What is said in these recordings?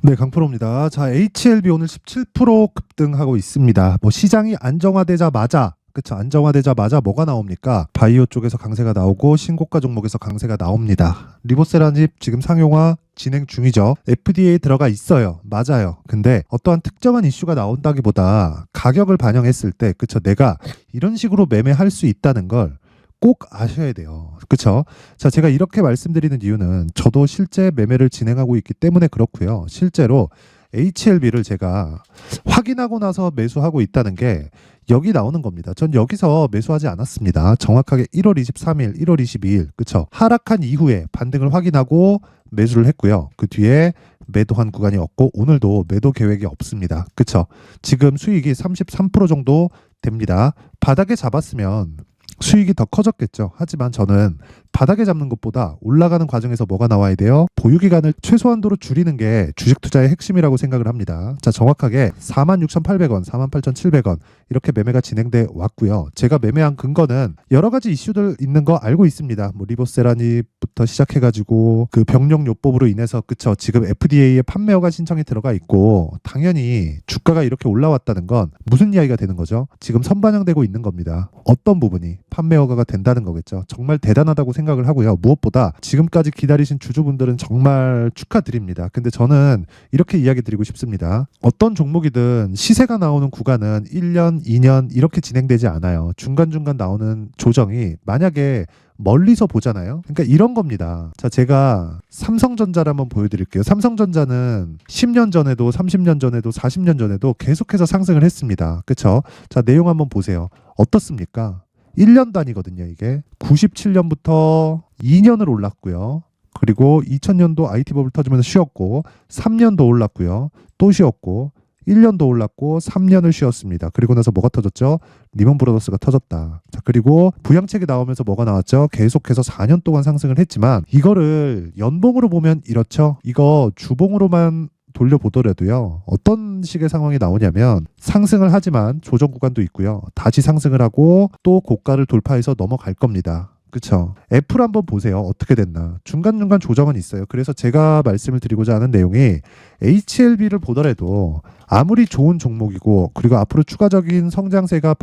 네, 강프로입니다. 자, HLB 오늘 17% 급등하고 있습니다. 뭐 시장이 안정화되자마자 그쵸, 안정화되자마자 뭐가 나옵니까? 바이오 쪽에서 강세가 나오고 신고가 종목에서 강세가 나옵니다. 리보세라닙 지금 상용화 진행 중이죠. FDA 들어가 있어요. 맞아요. 근데 어떠한 특정한 이슈가 나온다기보다 가격을 반영했을 때 그쵸, 내가 이런 식으로 매매할 수 있다는 걸 꼭 아셔야 돼요. 그쵸? 자, 제가 이렇게 말씀드리는 이유는 저도 실제 매매를 진행하고 있기 때문에 그렇고요. 실제로 HLB를 제가 확인하고 나서 매수하고 있다는 게 여기 나오는 겁니다. 전 여기서 매수하지 않았습니다. 정확하게 1월 23일, 1월 22일, 그쵸? 하락한 이후에 반등을 확인하고 매수를 했고요. 그 뒤에 매도한 구간이 없고 오늘도 매도 계획이 없습니다. 그쵸? 지금 수익이 33% 정도 됩니다. 바닥에 잡았으면 수익이 더 커졌겠죠. 하지만 저는 바닥에 잡는 것보다 올라가는 과정에서 뭐가 나와야 돼요? 보유기간을 최소한도로 줄이는 게 주식 투자의 핵심이라고 생각을 합니다. 자, 정확하게 46,800원, 48,700원 이렇게 매매가 진행돼 왔고요. 제가 매매한 근거는 여러 가지 이슈들 있는 거 알고 있습니다. 뭐 리보세라닙부터 시작해가지고 그 병력요법으로 인해서 그쵸, 지금 FDA에 판매 허가 신청이 들어가 있고 당연히 주가가 이렇게 올라왔다는 건 무슨 이야기가 되는 거죠? 지금 선반영되고 있는 겁니다. 어떤 부분이 판매 허가가 된다는 거겠죠. 정말 대단하다고 생각을 하고요. 무엇보다 지금까지 기다리신 주주분들은 정말 축하드립니다. 근데 저는 이렇게 이야기 드리고 싶습니다. 어떤 종목이든 시세가 나오는 구간은 1년, 2년 이렇게 진행되지 않아요. 중간중간 나오는 조정이 만약에 멀리서 보잖아요. 그러니까 이런 겁니다. 자, 제가 삼성전자를 한번 보여드릴게요. 삼성전자는 10년 전에도 30년 전에도 40년 전에도 계속해서 상승을 했습니다. 그쵸? 자, 내용 한번 보세요. 어떻습니까? 1년 단위거든요, 이게. 97년부터 2년을 올랐고요. 그리고 2000년도 IT버블 터지면서 쉬었고 3년도 올랐고요. 또 쉬었고 1년도 올랐고 3년을 쉬었습니다. 그리고 나서 뭐가 터졌죠? 리먼 브라더스가 터졌다. 자, 그리고 부양책이 나오면서 뭐가 나왔죠? 계속해서 4년 동안 상승을 했지만 이거를 연봉으로 보면 이렇죠? 이거 주봉으로만 돌려보더라도요. 어떤 식의 상황이 나오냐면 상승을 하지만 조정 구간도 있고요. 다시 상승을 하고 또 고가를 돌파해서 넘어갈 겁니다. 그쵸? 애플 한번 보세요. 어떻게 됐나. 중간중간 조정은 있어요. 그래서 제가 말씀을 드리고자 하는 내용이 HLB를 보더라도 아무리 좋은 종목이고 그리고 앞으로 추가적인 성장세가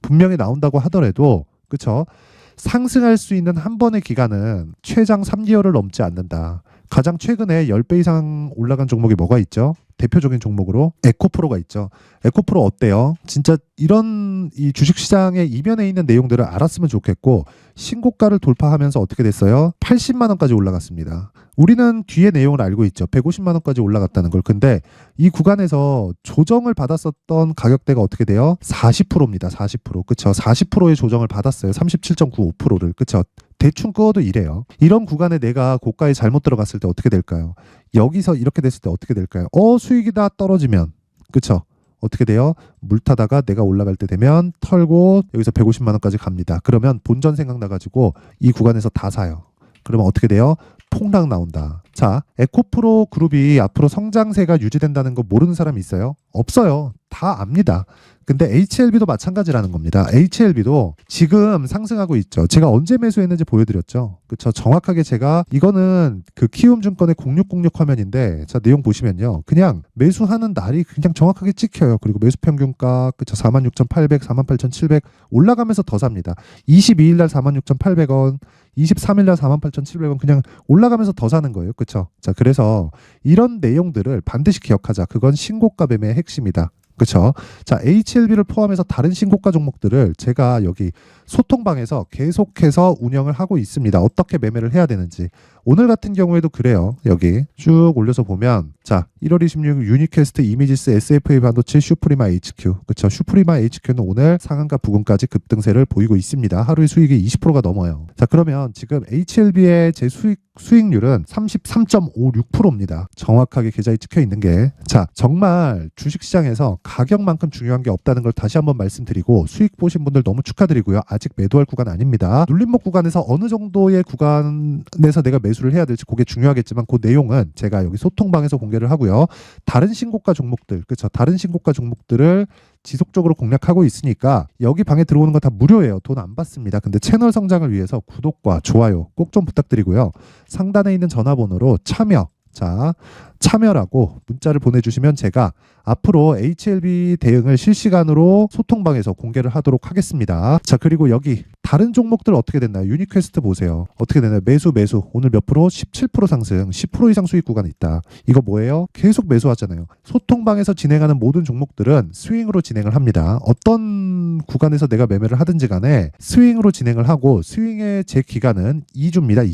분명히 나온다고 하더라도 그쵸? 상승할 수 있는 한 번의 기간은 최장 3개월을 넘지 않는다. 가장 최근에 10배 이상 올라간 종목이 뭐가 있죠? 대표적인 종목으로 에코프로가 있죠. 에코프로 어때요? 진짜 이런 이 주식시장의 이면에 있는 내용들을 알았으면 좋겠고 신고가를 돌파하면서 어떻게 됐어요? 80만 원까지 올라갔습니다. 우리는 뒤에 내용을 알고 있죠. 150만 원까지 올라갔다는 걸. 근데 이 구간에서 조정을 받았었던 가격대가 어떻게 돼요? 40%입니다. 40%. 그쵸? 40%의 조정을 받았어요. 37.95%를. 그쵸? 대충 그어도 이래요. 이런 구간에 내가 고가에 잘못 들어갔을 때 어떻게 될까요? 여기서 이렇게 됐을 때 어떻게 될까요? 수익이 다 떨어지면 그쵸? 어떻게 돼요? 물 타다가 내가 올라갈 때 되면 털고 여기서 150만 원까지 갑니다. 그러면 본전 생각나가지고 이 구간에서 다 사요. 그러면 어떻게 돼요? 폭락 나온다. 자, 에코프로 그룹이 앞으로 성장세가 유지된다는 거 모르는 사람이 있어요? 없어요. 다 압니다. 근데 HLB도 마찬가지라는 겁니다. HLB도 지금 상승하고 있죠. 제가 언제 매수했는지 보여드렸죠. 그쵸? 정확하게 제가 이거는 그 키움증권의 0606 화면인데 자, 내용 보시면요. 그냥 매수하는 날이 그냥 정확하게 찍혀요. 그리고 매수 평균가 그쵸? 46,800, 48,700 올라가면서 더 삽니다. 22일 날 46,800원, 23일 날 48,700원 그냥 올라가면서 더 사는 거예요. 그쵸? 자, 그래서 이런 내용들을 반드시 기억하자. 그건 신고가 매매의 핵심이다. 그쵸? 자, HLB를 포함해서 다른 신고가 종목들을 제가 여기 소통방에서 계속해서 운영을 하고 있습니다. 어떻게 매매를 해야 되는지. 오늘 같은 경우에도 그래요. 여기 쭉 올려서 보면 자, 1월 26일 유니캐스트, 이미지스, SFA 반도체, 슈프리마 HQ. 그쵸? 슈프리마 HQ는 오늘 상한가 부근까지 급등세를 보이고 있습니다. 하루의 수익이 20%가 넘어요. 자, 그러면 지금 HLB의 제 수익률은 33.56%입니다. 정확하게 계좌에 찍혀 있는 게. 자, 정말 주식시장에서 가격만큼 중요한 게 없다는 걸 다시 한번 말씀드리고 수익 보신 분들 너무 축하드리고요. 아직 매도할 구간 아닙니다. 눌림목 구간에서 어느 정도의 구간에서 내가 매수를 해야 될지 그게 중요하겠지만 그 내용은 제가 여기 소통방에서 공개를 하고요. 다른 신고가 종목들, 그렇죠? 다른 신고가 종목들을 지속적으로 공략하고 있으니까 여기 방에 들어오는 거 다 무료예요. 돈 안 받습니다. 근데 채널 성장을 위해서 구독과 좋아요 꼭 좀 부탁드리고요. 상단에 있는 전화번호로 참여 참여라고 문자를 보내주시면 제가 앞으로 HLB 대응을 실시간으로 소통방에서 공개를 하도록 하겠습니다. 자, 그리고 여기 다른 종목들 어떻게 됐나요? 유니퀘스트 보세요. 어떻게 되나요? 매수 오늘 몇 프로? 17% 상승, 10% 이상 수익 구간이 있다. 이거 뭐예요? 계속 매수하잖아요. 소통방에서 진행하는 모든 종목들은 스윙으로 진행을 합니다. 어떤 구간에서 내가 매매를 하든지 간에 스윙으로 진행을 하고, 스윙의 제 기간은 2주입니다.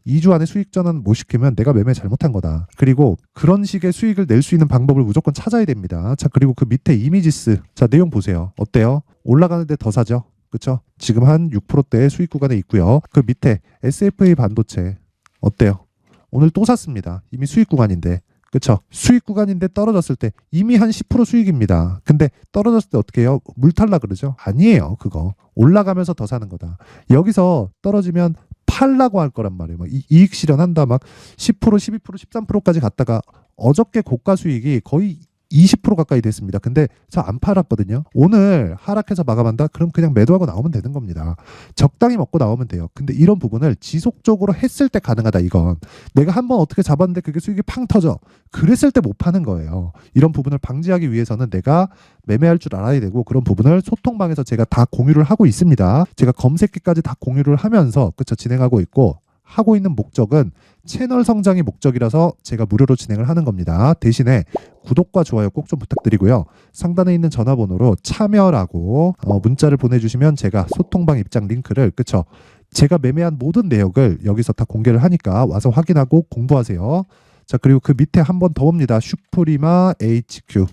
2주 안에 수익 전환 못 시키면 내가 매매 잘못한 거다. 그리고 그런 식의 수익을 낼 수 있는 방법을 무조건 찾아야 됩니다. 자, 그리고 그 밑에 이미지스, 자, 내용 보세요. 어때요? 올라가는데 더 사죠? 그쵸? 지금 한 6%대의 수익 구간에 있고요. 그 밑에 SFA 반도체 어때요? 오늘 또 샀습니다. 이미 수익 구간인데. 그쵸? 수익 구간인데 떨어졌을 때 이미 한 10% 수익입니다. 근데 떨어졌을 때 어떻게 해요? 물탈라 그러죠? 아니에요. 그거 올라가면서 더 사는 거다. 여기서 떨어지면 팔라고 할 거란 말이에요. 막 이익 실현한다, 막 10%, 12%, 13%까지 갔다가 어저께 고가 수익이 거의 20% 가까이 됐습니다. 근데 저 안 팔았거든요. 오늘 하락해서 마감한다? 그럼 그냥 매도하고 나오면 되는 겁니다. 적당히 먹고 나오면 돼요. 근데 이런 부분을 지속적으로 했을 때 가능하다. 이건 내가 한번 어떻게 잡았는데 그게 수익이 팡 터져. 그랬을 때 못 파는 거예요. 이런 부분을 방지하기 위해서는 내가 매매할 줄 알아야 되고, 그런 부분을 소통방에서 제가 다 공유를 하고 있습니다. 제가 검색기까지 다 공유를 하면서 진행하고 있고, 하고 있는 목적은 채널 성장이 목적이라서 제가 무료로 진행을 하는 겁니다. 대신에 구독과 좋아요 꼭 좀 부탁드리고요. 상단에 있는 전화번호로 참여라고 문자를 보내주시면 제가 소통방 입장 링크를, 그쵸? 제가 매매한 모든 내역을 여기서 다 공개를 하니까 와서 확인하고 공부하세요. 자, 그리고 그 밑에 한 번 더 봅니다. 슈프리마 HQ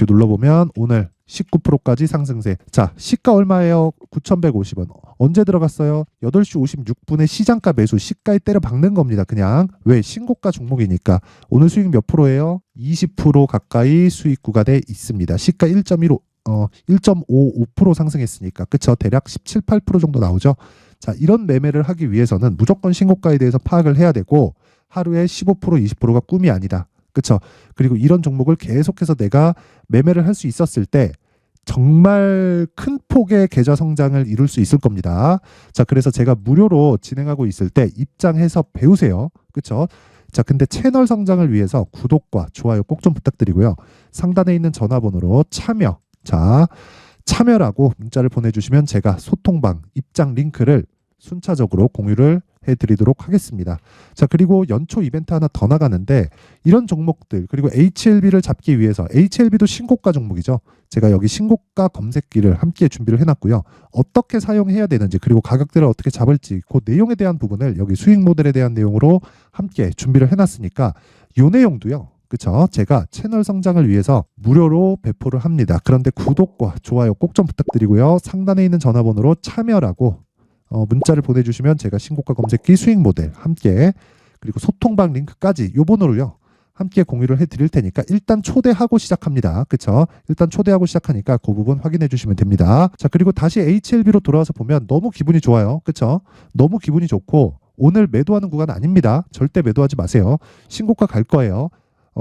눌러보면 오늘 19%까지 상승세. 자, 시가 얼마예요? 9,150원. 언제 들어갔어요? 8시 56분에 시장가 매수, 시가에 때려 박는 겁니다. 그냥. 왜? 신고가 종목이니까. 오늘 수익 몇 프로예요? 20% 가까이 수익 구간에 있습니다. 시가 1.55% 상승했으니까. 그쵸? 대략 17, 8% 정도 나오죠. 자, 이런 매매를 하기 위해서는 무조건 신고가에 대해서 파악을 해야 되고, 하루에 15%, 20%가 꿈이 아니다. 그쵸? 그리고 이런 종목을 계속해서 내가 매매를 할 수 있었을 때 정말 큰 폭의 계좌 성장을 이룰 수 있을 겁니다. 자, 그래서 제가 무료로 진행하고 있을 때 입장해서 배우세요. 그쵸? 자, 근데 채널 성장을 위해서 구독과 좋아요 꼭 좀 부탁드리고요. 상단에 있는 전화번호로 참여라고 문자를 보내주시면 제가 소통방 입장 링크를 순차적으로 공유를 해드리도록 하겠습니다. 자, 그리고 연초 이벤트 하나 더 나가는데, 이런 종목들, 그리고 HLB를 잡기 위해서, HLB도 신고가 종목이죠. 제가 여기 신고가 검색기를 함께 준비를 해놨고요. 어떻게 사용해야 되는지, 그리고 가격대를 어떻게 잡을지, 그 내용에 대한 부분을 여기 수익 모델에 대한 내용으로 함께 준비를 해놨으니까 이 내용도요. 그쵸? 제가 채널 성장을 위해서 무료로 배포를 합니다. 그런데 구독과 좋아요 꼭 좀 부탁드리고요. 상단에 있는 전화번호로 참여라고 문자를 보내주시면 제가 신고가 검색기 수익 모델 함께, 그리고 소통방 링크까지 요 번호로요 함께 공유를 해드릴 테니까 일단 초대하고 시작합니다. 그쵸? 일단 초대하고 시작하니까 그 부분 확인해 주시면 됩니다. 자, 그리고 다시 HLB로 돌아와서 보면 너무 기분이 좋아요. 그쵸? 너무 기분이 좋고, 오늘 매도하는 구간 아닙니다. 절대 매도하지 마세요. 신고가 갈 거예요.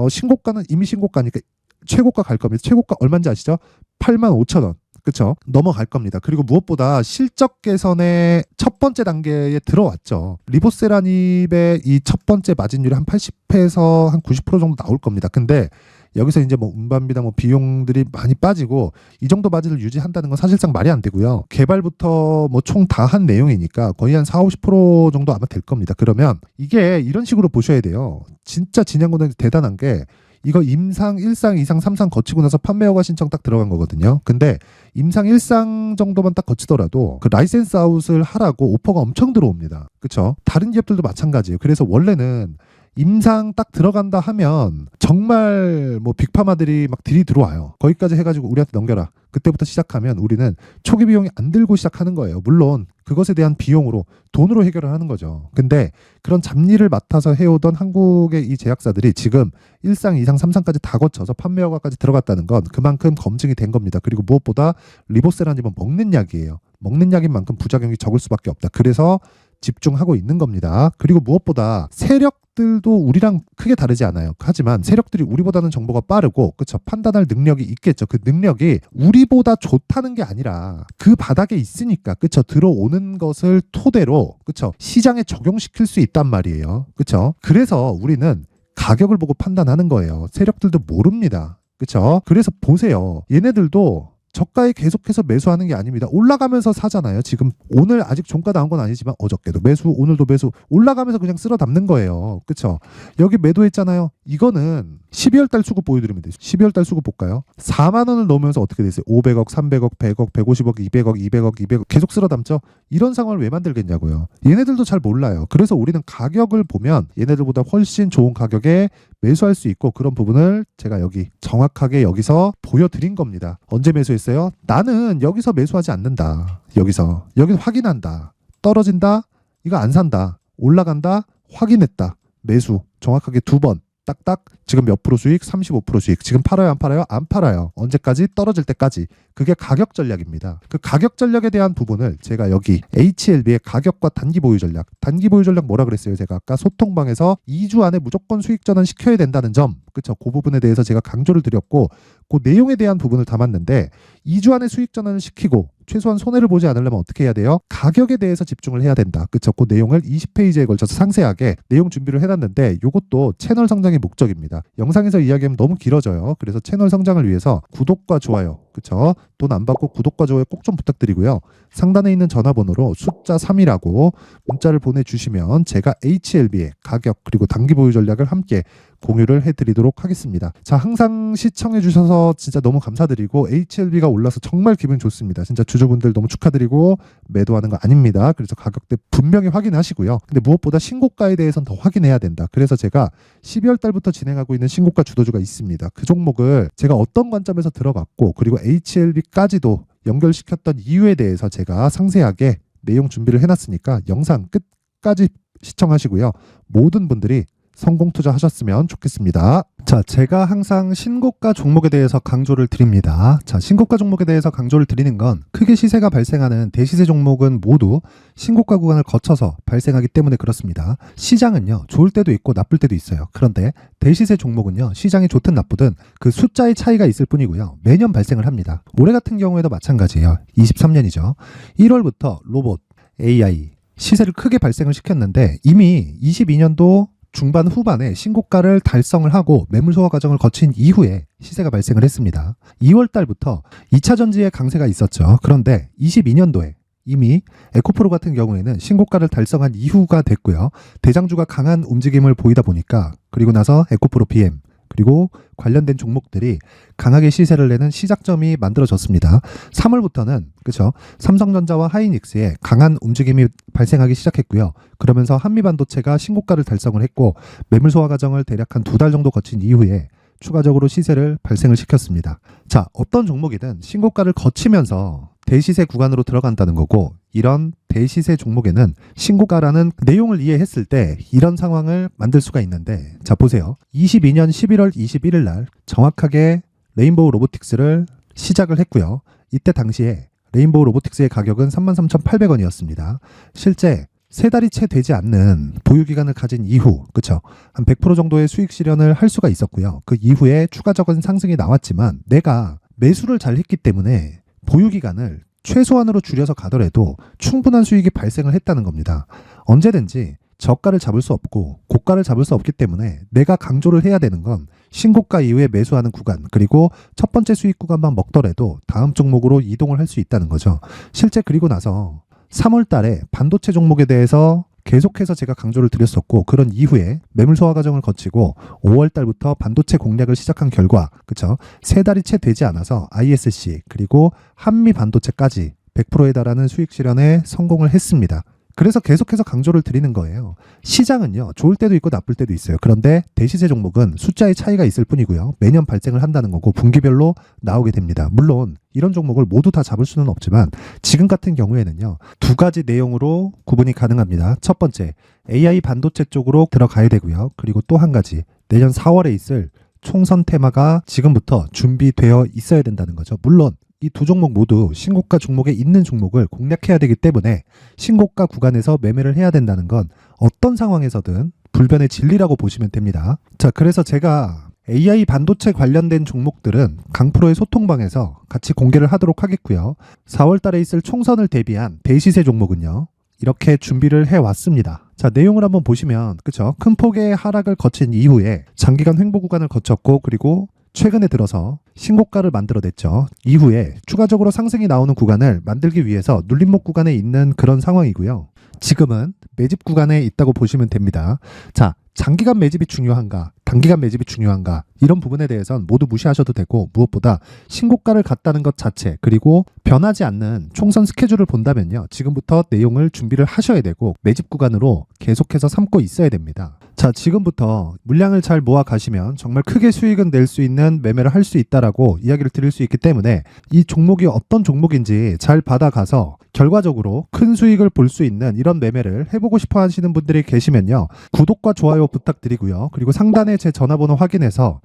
신고가는 이미 신고가니까 최고가 갈 겁니다. 최고가 얼마인지 아시죠? 85,000원. 그쵸? 넘어갈 겁니다. 그리고 무엇보다 실적 개선의 첫 번째 단계에 들어왔죠. 리보세라닙의 이 첫 번째 마진율이 한 80에서 한 90% 정도 나올 겁니다. 근데 여기서 이제 뭐 운반비나 뭐 비용들이 많이 빠지고 이 정도 마진을 유지한다는 건 사실상 말이 안 되고요. 개발부터 뭐 총 다 한 내용이니까 거의 한 4, 50% 정도 아마 될 겁니다. 그러면 이게 이런 식으로 보셔야 돼요. 진짜 진양군은 대단한 게, 이거 임상 1상, 2상, 3상 거치고 나서 판매 허가 신청 딱 들어간 거거든요. 근데 임상 1상 정도만 딱 거치더라도 그 라이센스 아웃을 하라고 오퍼가 엄청 들어옵니다. 그쵸? 다른 기업들도 마찬가지예요. 그래서 원래는 임상 딱 들어간다 하면 정말 뭐 빅파마들이 막 딜이 들어와요. 거기까지 해가지고 우리한테 넘겨라. 그때부터 시작하면 우리는 초기 비용이 안 들고 시작하는 거예요. 물론 그것에 대한 비용으로 돈으로 해결을 하는 거죠. 근데 그런 잡일을 맡아서 해오던 한국의 이 제약사들이 지금 1상, 2상, 3상까지 다 거쳐서 판매 허가까지 들어갔다는 건 그만큼 검증이 된 겁니다. 그리고 무엇보다 리보세라님은 먹는 약이에요. 먹는 약인 만큼 부작용이 적을 수밖에 없다. 그래서 집중하고 있는 겁니다. 그리고 무엇보다 세력들도 우리랑 크게 다르지 않아요. 하지만 세력들이 우리보다는 정보가 빠르고, 그쵸? 판단할 능력이 있겠죠. 그 능력이 우리보다 좋다는 게 아니라 그 바닥에 있으니까, 그쵸? 들어오는 것을 토대로, 그쵸? 시장에 적용시킬 수 있단 말이에요. 그쵸? 그래서 우리는 가격을 보고 판단하는 거예요. 세력들도 모릅니다. 그렇죠? 그래서 보세요. 얘네들도 저가에 계속해서 매수하는 게 아닙니다. 올라가면서 사잖아요. 지금 오늘 아직 종가 나온 건 아니지만 어저께도 매수, 오늘도 매수, 올라가면서 그냥 쓸어 담는 거예요. 그렇죠? 여기 매도했잖아요. 이거는 12월 달 수급 보여드리면 돼요. 12월 달 수급 볼까요? 4만 원을 넣으면서 어떻게 됐어요? 500억, 300억, 100억, 150억, 200억, 200억, 200억 계속 쓸어 담죠? 이런 상황을 왜 만들겠냐고요. 얘네들도 잘 몰라요. 그래서 우리는 가격을 보면 얘네들보다 훨씬 좋은 가격에 매수할 수 있고, 그런 부분을 제가 여기 정확하게 여기서 보여드린 겁니다. 언제 매수했어요? 나는 여기서 매수하지 않는다. 여기는 확인한다. 떨어진다? 이거 안 산다. 올라간다? 확인했다. 매수 정확하게 2번. 딱딱. 지금 몇 프로 수익? 35% 수익. 지금 팔아요, 안 팔아요? 안 팔아요. 언제까지? 떨어질 때까지. 그게 가격 전략입니다. 그 가격 전략에 대한 부분을 제가 여기 HLB의 가격과 단기 보유 전략. 단기 보유 전략 뭐라 그랬어요? 제가 아까 소통방에서 2주 안에 무조건 수익 전환 시켜야 된다는 점. 그쵸? 그 부분에 대해서 제가 강조를 드렸고, 그 내용에 대한 부분을 담았는데, 2주 안에 수익 전환을 시키고 최소한 손해를 보지 않으려면 어떻게 해야 돼요? 가격에 대해서 집중을 해야 된다. 그쵸? 그 내용을 20페이지에 걸쳐서 상세하게 내용 준비를 해놨는데, 이것도 채널 성장의 목적입니다. 영상에서 이야기하면 너무 길어져요. 그래서 채널 성장을 위해서 구독과 좋아요, 그쵸? 돈 안 받고 구독과 좋아요 꼭 좀 부탁드리고요. 상단에 있는 전화번호로 숫자 3이라고 문자를 보내주시면 제가 HLB의 가격 그리고 단기 보유 전략을 함께 공유를 해드리도록 하겠습니다. 자, 항상 시청해주셔서 진짜 너무 감사드리고, HLB가 올라서 정말 기분 좋습니다. 진짜 주주분들 너무 축하드리고, 매도하는 거 아닙니다. 그래서 가격대 분명히 확인하시고요. 근데 무엇보다 신고가에 대해서는 더 확인해야 된다. 그래서 제가 12월 달부터 진행하고 있는 신고가 주도주가 있습니다. 그 종목을 제가 어떤 관점에서 들어갔고, 그리고 HLB까지도 연결시켰던 이유에 대해서 제가 상세하게 내용 준비를 해놨으니까 영상 끝까지 시청하시고요. 모든 분들이 성공 투자하셨으면 좋겠습니다. 자, 제가 항상 신고가 종목에 대해서 강조를 드립니다. 자, 신고가 종목에 대해서 강조를 드리는 건 크게 시세가 발생하는 대시세 종목은 모두 신고가 구간을 거쳐서 발생하기 때문에 그렇습니다. 시장은요, 좋을 때도 있고 나쁠 때도 있어요. 그런데 대시세 종목은요, 시장이 좋든 나쁘든 그 숫자의 차이가 있을 뿐이고요. 매년 발생을 합니다. 올해 같은 경우에도 마찬가지예요. 23년이죠. 1월부터 로봇, AI, 시세를 크게 발생을 시켰는데, 이미 22년도 중반 후반에 신고가를 달성을 하고 매물 소화 과정을 거친 이후에 시세가 발생을 했습니다. 2월 달부터 2차 전지의 강세가 있었죠. 그런데 22년도에 이미 에코프로 같은 경우에는 신고가를 달성한 이후가 됐고요. 대장주가 강한 움직임을 보이다 보니까, 그리고 나서 에코프로 BM 그리고 관련된 종목들이 강하게 시세를 내는 시작점이 만들어졌습니다. 3월부터는 그렇죠, 삼성전자와 하이닉스의 강한 움직임이 발생하기 시작했고요. 그러면서 한미반도체가 신고가를 달성을 했고, 매물 소화 과정을 대략 한 2달 정도 거친 이후에 추가적으로 시세를 발생을 시켰습니다. 자, 어떤 종목이든 신고가를 거치면서 대시세 구간으로 들어간다는 거고, 이런 대시세 종목에는 신고가라는 내용을 이해했을 때 이런 상황을 만들 수가 있는데, 자 보세요. 22년 11월 21일 날 정확하게 레인보우 로보틱스를 시작을 했고요. 이때 당시에 레인보우 로보틱스의 가격은 33,800원이었습니다. 실제 3달이 채 되지 않는 보유기간을 가진 이후, 그쵸? 한 100% 정도의 수익 실현을 할 수가 있었고요. 그 이후에 추가적인 상승이 나왔지만, 내가 매수를 잘 했기 때문에 보유기간을 최소한으로 줄여서 가더라도 충분한 수익이 발생을 했다는 겁니다. 언제든지 저가를 잡을 수 없고 고가를 잡을 수 없기 때문에 내가 강조를 해야 되는 건 신고가 이후에 매수하는 구간, 그리고 첫 번째 수익 구간만 먹더라도 다음 종목으로 이동을 할 수 있다는 거죠. 실제 그리고 나서 3월 달에 반도체 종목에 대해서 계속해서 제가 강조를 드렸었고, 그런 이후에 매물 소화 과정을 거치고 5월 달부터 반도체 공략을 시작한 결과, 그쵸? 3달이 채 되지 않아서 ISC 그리고 한미 반도체까지 100%에 달하는 수익 실현에 성공을 했습니다. 그래서 계속해서 강조를 드리는 거예요. 시장은요, 좋을 때도 있고 나쁠 때도 있어요. 그런데 대시세 종목은 숫자의 차이가 있을 뿐이고요. 매년 발생을 한다는 거고 분기별로 나오게 됩니다. 물론 이런 종목을 모두 다 잡을 수는 없지만, 지금 같은 경우에는요, 2가지 내용으로 구분이 가능합니다. 첫 번째, AI 반도체 쪽으로 들어가야 되고요. 그리고 또 한 가지, 내년 4월에 있을 총선 테마가 지금부터 준비되어 있어야 된다는 거죠. 물론 이 두 종목 모두 신고가 종목에 있는 종목을 공략해야 되기 때문에 신고가 구간에서 매매를 해야 된다는 건 어떤 상황에서든 불변의 진리라고 보시면 됩니다. 자, 그래서 제가 AI 반도체 관련된 종목들은 강프로의 소통방에서 같이 공개를 하도록 하겠고요. 4월 달에 있을 총선을 대비한 대시세 종목은요, 이렇게 준비를 해왔습니다. 자, 내용을 한번 보시면 그쵸? 큰 폭의 하락을 거친 이후에 장기간 횡보 구간을 거쳤고 그리고 최근에 들어서 신고가를 만들어냈죠. 이후에 추가적으로 상승이 나오는 구간을 만들기 위해서 눌림목 구간에 있는 그런 상황이고요. 지금은 매집 구간에 있다고 보시면 됩니다. 자, 장기간 매집이 중요한가, 단기간 매집이 중요한가 이런 부분에 대해서는 모두 무시하셔도 되고 무엇보다 신고가를 갔다는 것 자체 그리고 변하지 않는 총선 스케줄을 본다면요. 지금부터 내용을 준비를 하셔야 되고 매집 구간으로 계속해서 삼고 있어야 됩니다. 자, 지금부터 물량을 잘 모아 가시면 정말 크게 수익은 낼 수 있는 매매를 할 수 있다라고 이야기를 드릴 수 있기 때문에 이 종목이 어떤 종목인지 잘 받아가서 결과적으로 큰 수익을 볼 수 있는 이런 매매를 해보고 싶어 하시는 분들이 계시면요. 구독과 좋아요 부탁드리고요. 그리고 상단에 제 전화번호 확인해서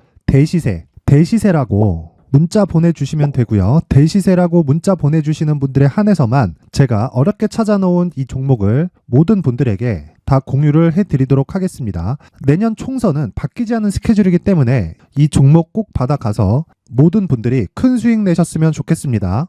대시세라고 문자 보내주시면 되고요. 대시세라고 문자 보내주시는 분들에 한해서만 제가 어렵게 찾아놓은 이 종목을 모든 분들에게 다 공유를 해드리도록 하겠습니다. 내년 총선은 바뀌지 않은 스케줄이기 때문에 이 종목 꼭 받아가서 모든 분들이 큰 수익 내셨으면 좋겠습니다.